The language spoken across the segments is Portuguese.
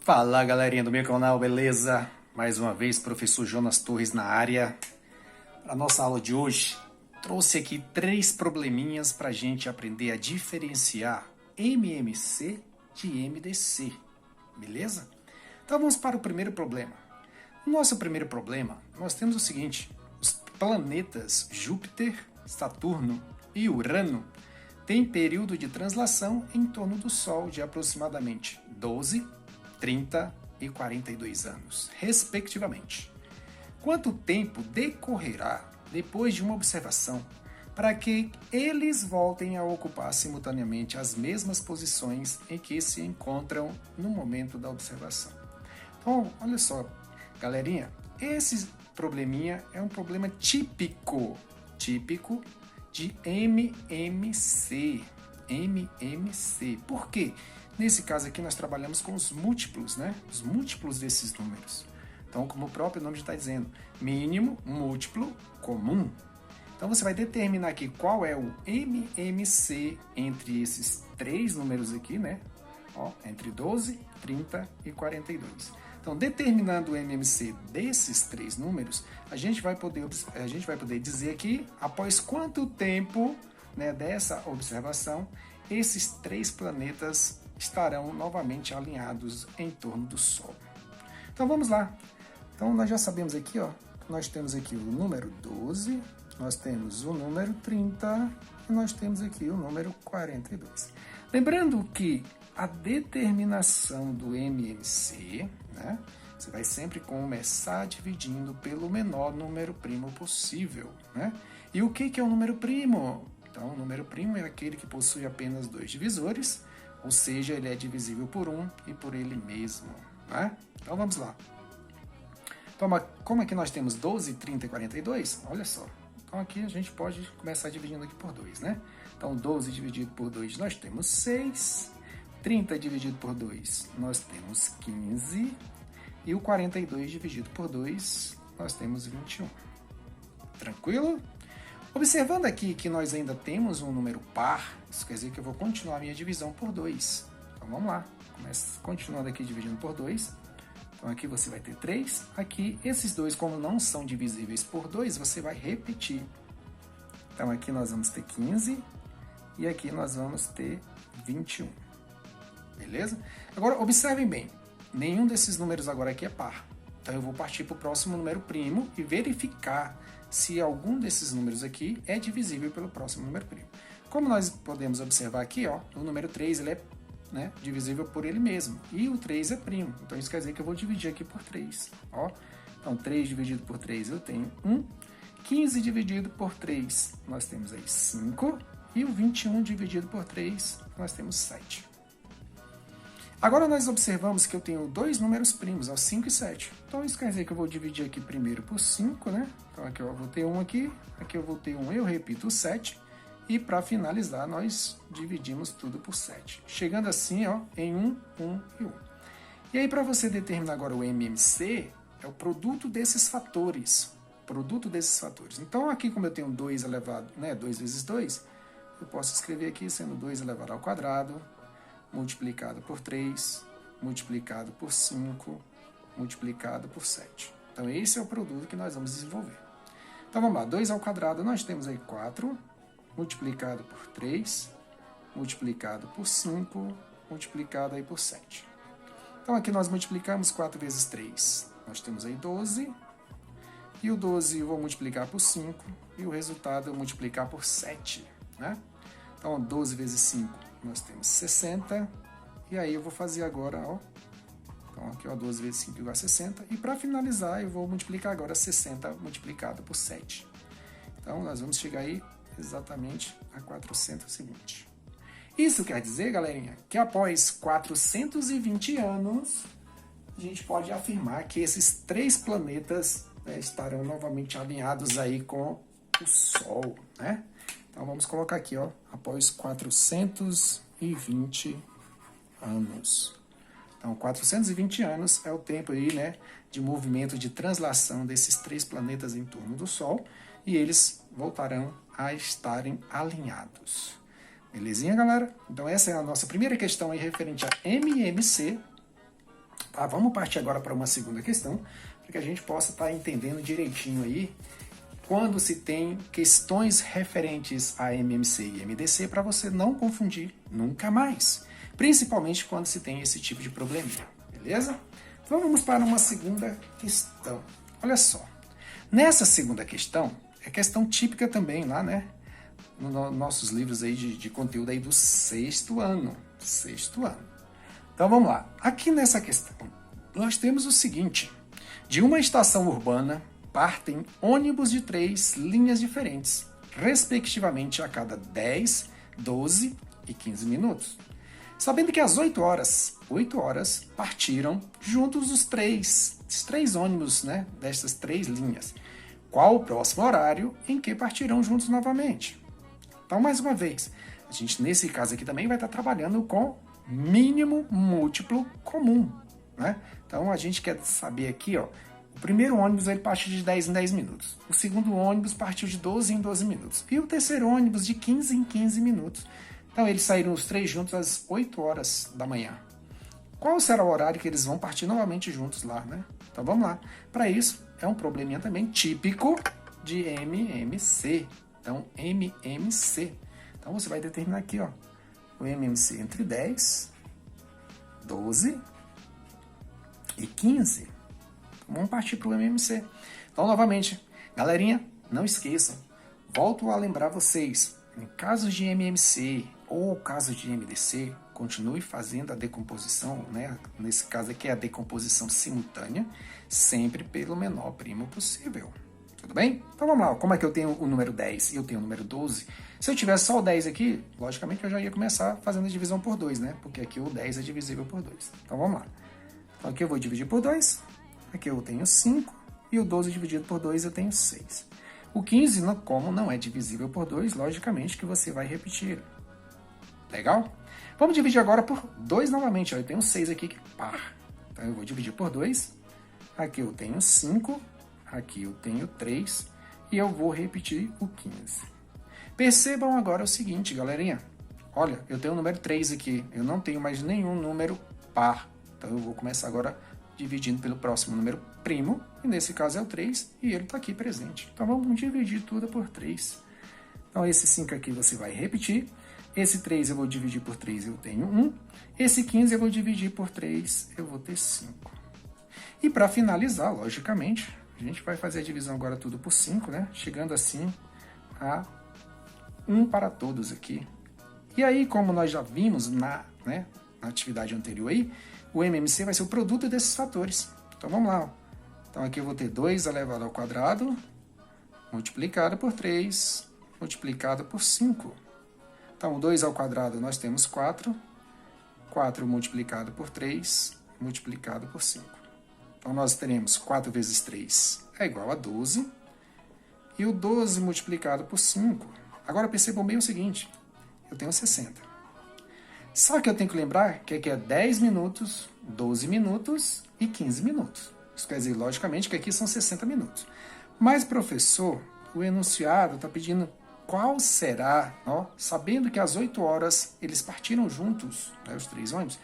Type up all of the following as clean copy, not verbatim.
Fala galerinha do meu canal, beleza? Mais uma vez, professor Jonas Torres na área. Para nossa aula de hoje, trouxe aqui 3 probleminhas para a gente aprender a diferenciar MMC de MDC, beleza? Então vamos para o primeiro problema. No nosso primeiro problema, nós temos o seguinte: os planetas Júpiter, Saturno e Urano têm período de translação em torno do Sol de aproximadamente 12, 30 e 42 anos, respectivamente. Quanto tempo decorrerá depois de uma observação para que eles voltem a ocupar simultaneamente as mesmas posições em que se encontram no momento da observação? Então, olha só, galerinha, esse probleminha é um problema típico de MMC. Por quê? Nesse caso aqui nós trabalhamos com os múltiplos, né? Os múltiplos desses números. Então, como o próprio nome já está dizendo, mínimo, múltiplo, comum. Então você vai determinar aqui qual é o MMC entre esses 3 números aqui, né? Ó, entre 12, 30 e 42. Então, determinando o MMC desses 3 números, a gente vai poder dizer aqui, após quanto tempo, né, dessa observação, esses 3 planetas estarão novamente alinhados em torno do Sol. Então vamos lá. Então nós já sabemos aqui, ó, nós temos aqui o número 12, nós temos o número 30 e nós temos aqui o número 42. Lembrando que a determinação do MMC, né, você vai sempre começar dividindo pelo menor número primo possível, né? E o que é o número primo? Então, o número primo é aquele que possui apenas 2 divisores, ou seja, ele é divisível por 1 e por ele mesmo, né? Então, vamos lá. Então, como aqui nós temos 12, 30 e 42, olha só. Então, aqui a gente pode começar dividindo aqui por 2, né? Então, 12 dividido por 2, nós temos 6. 30 dividido por 2, nós temos 15. E o 42 dividido por 2, nós temos 21. Tranquilo? Observando aqui que nós ainda temos um número par, isso quer dizer que eu vou continuar a minha divisão por 2. Então vamos lá, continuando aqui dividindo por 2. Então aqui você vai ter 3, aqui esses dois, como não são divisíveis por 2, você vai repetir. Então aqui nós vamos ter 15 e aqui nós vamos ter 21. Beleza? Agora observem bem, nenhum desses números agora aqui é par. Então eu vou partir para o próximo número primo e verificar se algum desses números aqui é divisível pelo próximo número primo. Como nós podemos observar aqui, ó, o número 3 ele é, né, divisível por ele mesmo, e o 3 é primo, então isso quer dizer que eu vou dividir aqui por 3. Ó. Então 3 dividido por 3 eu tenho 1, 15 dividido por 3 nós temos aí 5, e o 21 dividido por 3 nós temos 7. Agora nós observamos que eu tenho 2 números primos, ó, 5 e 7. Então isso quer dizer que eu vou dividir aqui primeiro por 5, né? Então aqui eu vou ter 1 aqui eu vou ter 1, eu repito o 7. E para finalizar, nós dividimos tudo por 7. Chegando assim, ó, em 1, 1 e 1. E aí para você determinar agora o MMC, é o produto desses fatores. Então aqui como eu tenho 2 elevado, né, 2 vezes 2, eu posso escrever aqui sendo 2 elevado ao quadrado, multiplicado por 3, multiplicado por 5, multiplicado por 7. Então, esse é o produto que nós vamos desenvolver. Então, vamos lá. 2 ao quadrado, nós temos aí 4, multiplicado por 3, multiplicado por 5, multiplicado aí por 7. Então, aqui nós multiplicamos 4 vezes 3. Nós temos aí 12, e o 12 eu vou multiplicar por 5, e o resultado eu vou multiplicar por 7, né? Então, 12 vezes 5. Nós temos 60, e aí eu vou fazer agora, ó, então aqui ó, 12 vezes 5 igual a 60, e para finalizar eu vou multiplicar agora 60 multiplicado por 7. Então nós vamos chegar aí exatamente a 420. Isso quer dizer, galerinha, que após 420 anos, a gente pode afirmar que esses 3 planetas, né, estarão novamente alinhados aí com o Sol, né? Então vamos colocar aqui, ó, após 420 anos. Então, Então, 420 anos é o tempo aí, né, de movimento de translação desses 3 planetas em torno do Sol, e eles voltarão a estarem alinhados. Belezinha, galera? Então essa é a nossa primeira questão aí referente a MMC. Tá? Vamos partir agora para uma segunda questão, para que a gente possa estar entendendo direitinho aí quando se tem questões referentes a MMC e MDC, para você não confundir nunca mais. Principalmente quando se tem esse tipo de probleminha, beleza? Então vamos para uma segunda questão. Olha só, nessa segunda questão, é questão típica também lá, né? Nos nossos livros aí de conteúdo aí do sexto ano. Então vamos lá. Aqui nessa questão, nós temos o seguinte. De uma estação urbana, partem ônibus de 3 linhas diferentes, respectivamente a cada 10, 12 e 15 minutos. Sabendo que às 8 horas partiram juntos os três ônibus, né, destas 3 linhas. Qual o próximo horário em que partirão juntos novamente? Então, mais uma vez, a gente nesse caso aqui também vai estar trabalhando com mínimo múltiplo comum, né? Então, a gente quer saber aqui, ó, o primeiro ônibus ele partiu de 10 em 10 minutos, o segundo ônibus partiu de 12 em 12 minutos e o terceiro ônibus de 15 em 15 minutos. Então, eles saíram os 3 juntos às 8 horas da manhã. Qual será o horário que eles vão partir novamente juntos lá, né? Então, vamos lá. Para isso, é um probleminha também típico de MMC. Então, MMC. Então, você vai determinar aqui, ó, o MMC entre 10, 12 e 15. Então, vamos partir para o MMC. Então, novamente, galerinha, não esqueçam. Volto a lembrar vocês, em casos de MMC ou casos de MDC, continue fazendo a decomposição, né? Nesse caso aqui é a decomposição simultânea, sempre pelo menor primo possível. Tudo bem? Então vamos lá, como é que eu tenho o número 10 e eu tenho o número 12? Se eu tivesse só o 10 aqui, logicamente eu já ia começar fazendo a divisão por 2, né? Porque aqui o 10 é divisível por 2. Então vamos lá. Então aqui eu vou dividir por 2, aqui eu tenho 5, e o 12 dividido por 2 eu tenho 6. O 15, como não é divisível por 2, logicamente que você vai repetir. Legal? Vamos dividir agora por 2 novamente. Ó. Eu tenho 6 aqui que par. Então eu vou dividir por 2. Aqui eu tenho 5. Aqui eu tenho 3. E eu vou repetir o 15. Percebam agora o seguinte, galerinha. Olha, eu tenho o número 3 aqui. Eu não tenho mais nenhum número par. Então eu vou começar agora dividindo pelo próximo número primo. E nesse caso é o 3. E ele está aqui presente. Então vamos dividir tudo por 3. Então esse 5 aqui você vai repetir. Esse 3 eu vou dividir por 3, eu tenho 1. Esse 15 eu vou dividir por 3, eu vou ter 5. E para finalizar, logicamente, a gente vai fazer a divisão agora tudo por 5, né? Chegando assim a 1 para todos aqui. E aí, como nós já vimos na atividade anterior aí, o MMC vai ser o produto desses fatores. Então vamos lá. Ó. Então aqui eu vou ter 2 elevado ao quadrado, multiplicado por 3, multiplicado por 5. Então, 2 ao quadrado nós temos 4. 4 multiplicado por 3, multiplicado por 5. Então, nós teremos 4 vezes 3 é igual a 12. E o 12 multiplicado por 5. Agora, percebam bem o seguinte. Eu tenho 60. Só que eu tenho que lembrar que aqui é 10 minutos, 12 minutos e 15 minutos. Isso quer dizer, logicamente, que aqui são 60 minutos. Mas, professor, o enunciado está pedindo... Qual será, ó, sabendo que às 8 horas eles partiram juntos, né, os 3 ônibus,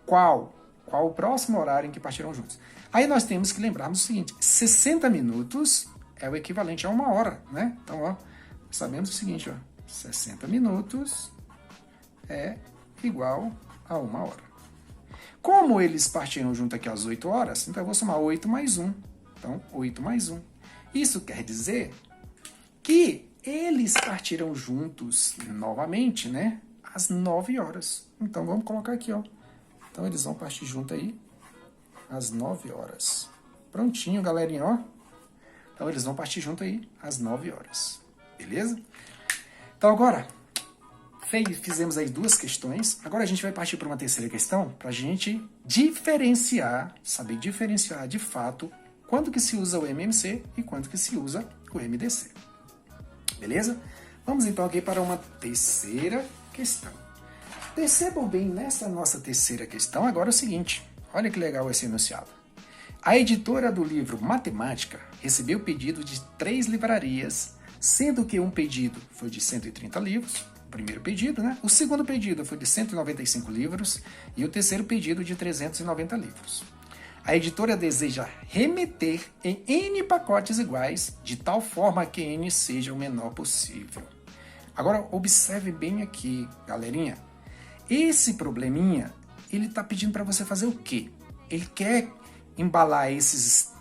qual o próximo horário em que partiram juntos? Aí nós temos que lembrarmos o seguinte, 60 minutos é o equivalente a 1 hora, né? Então, ó, sabemos o seguinte, ó, 60 minutos é igual a 1 hora. Como eles partiram junto aqui às 8 horas, então eu vou somar 8 mais 1. Então, 8 mais 1. Isso quer dizer que eles partiram juntos novamente, né? Às 9 horas. Então, vamos colocar aqui, ó. Então, eles vão partir junto aí às 9 horas. Prontinho, galerinha, ó. Então, eles vão partir junto aí às 9 horas. Beleza? Então, agora, fizemos aí 2 questões. Agora, a gente vai partir para uma terceira questão para a gente diferenciar, saber diferenciar de fato quando que se usa o MMC e quando que se usa o MDC. Beleza? Vamos então aqui para uma terceira questão. Percebam bem nessa nossa terceira questão agora é o seguinte. Olha que legal esse enunciado. A editora do livro Matemática recebeu pedido de 3 livrarias, sendo que um pedido foi de 130 livros, o primeiro pedido, né? O segundo pedido foi de 195 livros e o terceiro pedido de 390 livros. A editora deseja remeter em N pacotes iguais, de tal forma que N seja o menor possível. Agora, observe bem aqui, galerinha. Esse probleminha, ele está pedindo para você fazer o quê? Ele quer embalar esses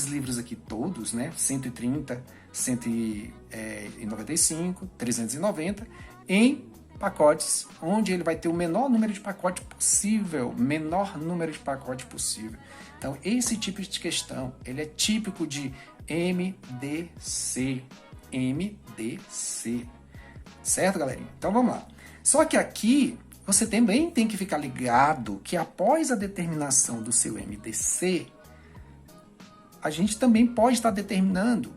livros aqui todos, né? 130, 195, 390, em pacotes, onde ele vai ter o menor número de pacotes possível. Então, esse tipo de questão, ele é típico de MDC. Certo, galerinha? Então, vamos lá. Só que aqui, você também tem que ficar ligado que após a determinação do seu MDC, a gente também pode estar determinando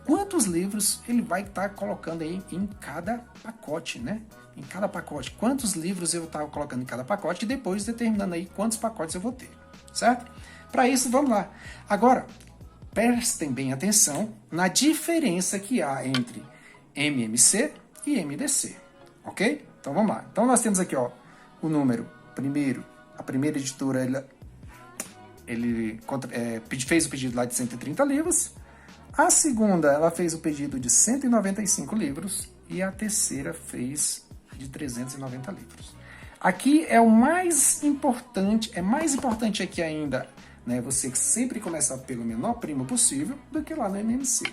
quantos livros ele vai estar colocando aí em cada pacote, né? Em cada pacote. Quantos livros eu estou colocando em cada pacote e depois determinando aí quantos pacotes eu vou ter, certo? Para isso, vamos lá. Agora, prestem bem atenção na diferença que há entre MMC e MDC, ok? Então vamos lá. Então nós temos aqui, ó, o número primeiro, a primeira editora ele fez o pedido lá de 130 livros, a segunda ela fez o pedido de 195 livros e a terceira fez de 390 livros. Aqui é o mais importante, é mais importante aqui ainda, né, você sempre começar pelo menor primo possível do que lá no MMC,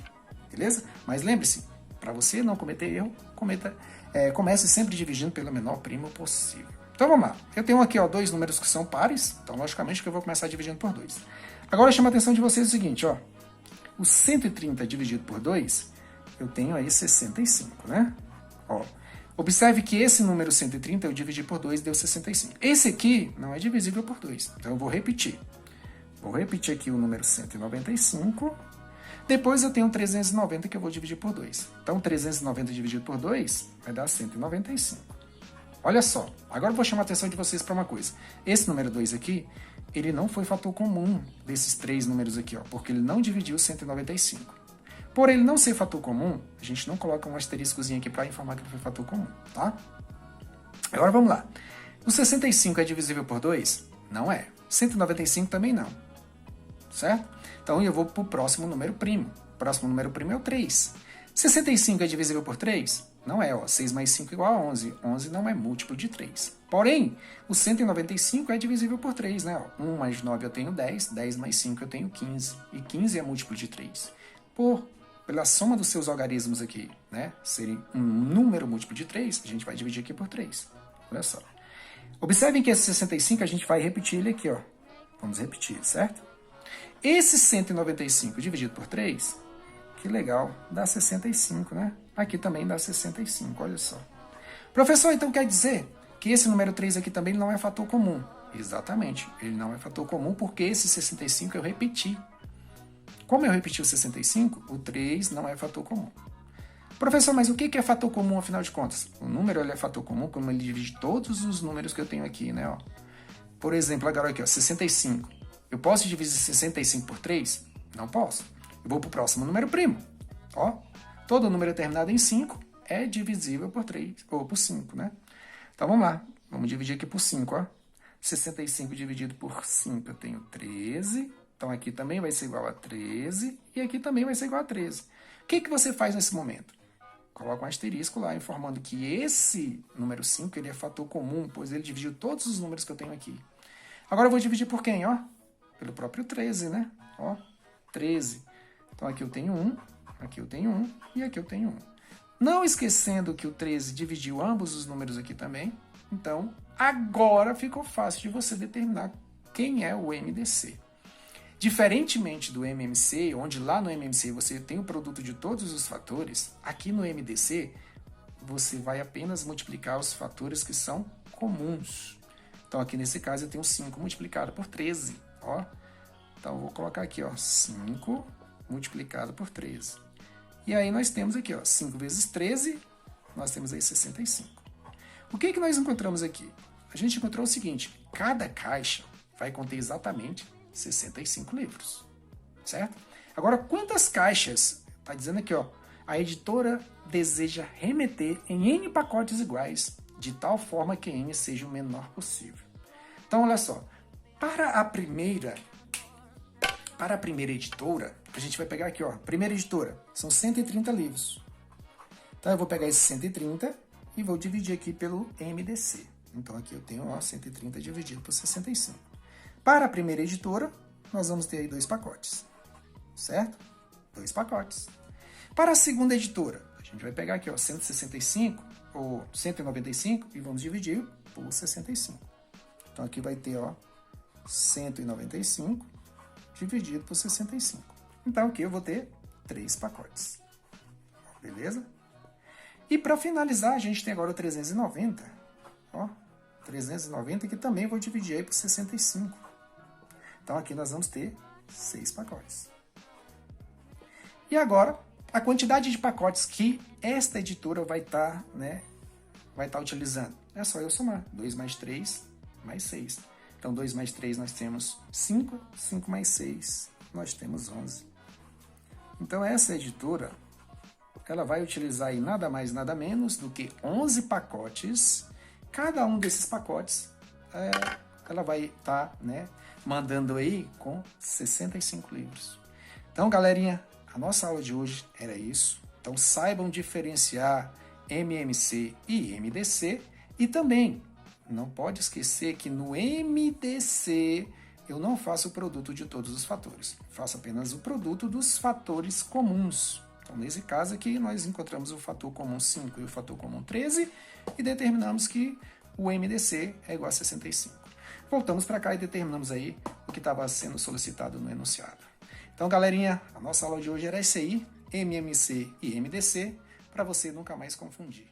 beleza? Mas lembre-se, para você não cometer erro, comece sempre dividindo pelo menor primo possível. Então vamos lá. Eu tenho aqui, ó, 2 números que são pares, então logicamente que eu vou começar dividindo por 2. Agora chama a atenção de vocês o seguinte, ó. O 130 dividido por 2, eu tenho aí 65, né? Ó, observe que esse número 130 eu dividi por 2 deu 65. Esse aqui não é divisível por 2, então eu vou repetir. Vou repetir aqui o número 195. Depois eu tenho 390 que eu vou dividir por 2. Então 390 dividido por 2 vai dar 195. Olha só, agora eu vou chamar a atenção de vocês para uma coisa. Esse número 2 aqui, ele não foi fator comum desses 3 números aqui, ó, porque ele não dividiu 195. Por ele não ser fator comum, a gente não coloca um asteriscozinho aqui para informar que ele foi fator comum, tá? Agora vamos lá. O 65 é divisível por 2? Não é. 195 também não. Certo? Então eu vou para o próximo número primo. O próximo número primo é o 3. 65 é divisível por 3? Não é, ó. 6 mais 5 igual a 11. 11 não é múltiplo de 3. Porém, o 195 é divisível por 3, né? Ó, 1 mais 9 eu tenho 10. 10 mais 5 eu tenho 15. E 15 é múltiplo de 3. Pela soma dos seus algarismos aqui, né? Serem um número múltiplo de 3, a gente vai dividir aqui por 3. Olha só. Observem que esse 65 a gente vai repetir ele aqui, ó. Vamos repetir, certo? Esse 195 dividido por 3, que legal, dá 65, né? Aqui também dá 65, olha só. Professor, então quer dizer que esse número 3 aqui também não é fator comum? Exatamente, ele não é fator comum porque esse 65 eu repeti. Como eu repeti o 65, o 3 não é fator comum. Professor, mas o que é fator comum, afinal de contas? O número ele é fator comum como ele divide todos os números que eu tenho aqui, né? Ó. Por exemplo, agora aqui, ó, 65. Eu posso dividir 65 por 3? Não posso. Eu vou para o próximo número primo. Ó, todo número terminado em 5 é divisível por 3, ou por 5, né? Então vamos lá. Vamos dividir aqui por 5, ó. 65 dividido por 5 eu tenho 13. Então aqui também vai ser igual a 13 e aqui também vai ser igual a 13. O que você faz nesse momento? Coloca um asterisco lá informando que esse número 5 ele é fator comum, pois ele dividiu todos os números que eu tenho aqui. Agora eu vou dividir por quem, ó? Pelo próprio 13, né? Ó, 13. Então aqui eu tenho 1, aqui eu tenho 1 e aqui eu tenho 1. Não esquecendo que o 13 dividiu ambos os números aqui também. Então, agora ficou fácil de você determinar quem é o MDC. Diferentemente do MMC, onde lá no MMC você tem o produto de todos os fatores, aqui no MDC você vai apenas multiplicar os fatores que são comuns. Então aqui nesse caso eu tenho 5 multiplicado por 13. Ó. Então eu vou colocar aqui, ó, 5 multiplicado por 13. E aí nós temos aqui, ó, 5 vezes 13, nós temos aí 65. O que nós encontramos aqui? A gente encontrou o seguinte, cada caixa vai conter exatamente 65 livros, certo? Agora, quantas caixas? Está dizendo aqui, ó, a editora deseja remeter em N pacotes iguais, de tal forma que N seja o menor possível. Então, olha só, para a primeira editora, a gente vai pegar aqui, ó, primeira editora, são 130 livros. Então, eu vou pegar esses 130 e vou dividir aqui pelo MDC. Então, aqui eu tenho, ó, 130 dividido por 65. Para a primeira editora, nós vamos ter aí 2 pacotes, certo? 2 pacotes. Para a segunda editora, a gente vai pegar aqui, ó, 165 ou 195 e vamos dividir por 65. Então, aqui vai ter, ó, 195 dividido por 65. Então, aqui eu vou ter 3 pacotes. Beleza? E para finalizar, a gente tem agora o 390. Ó, 390 que também vou dividir aí por 65. Então, aqui nós vamos ter 6 pacotes. E agora, a quantidade de pacotes que esta editora vai estar utilizando. É só eu somar. 2 mais 3 mais 6. Então, 2 mais 3 nós temos 5. 5 mais 6 nós temos 11. Então, essa editora, ela vai utilizar aí nada mais, nada menos do que 11 pacotes. Cada um desses pacotes, ela vai estar, mandando aí com 65 livros. Então, galerinha, a nossa aula de hoje era isso. Então, saibam diferenciar MMC e MDC. E também, não pode esquecer que no MDC eu não faço o produto de todos os fatores. Faço apenas o produto dos fatores comuns. Então, nesse caso aqui, nós encontramos o fator comum 5 e o fator comum 13 e determinamos que o MDC é igual a 65. Voltamos para cá e determinamos aí o que estava sendo solicitado no enunciado. Então, galerinha, a nossa aula de hoje era essa aí, MMC e MDC, para você nunca mais confundir.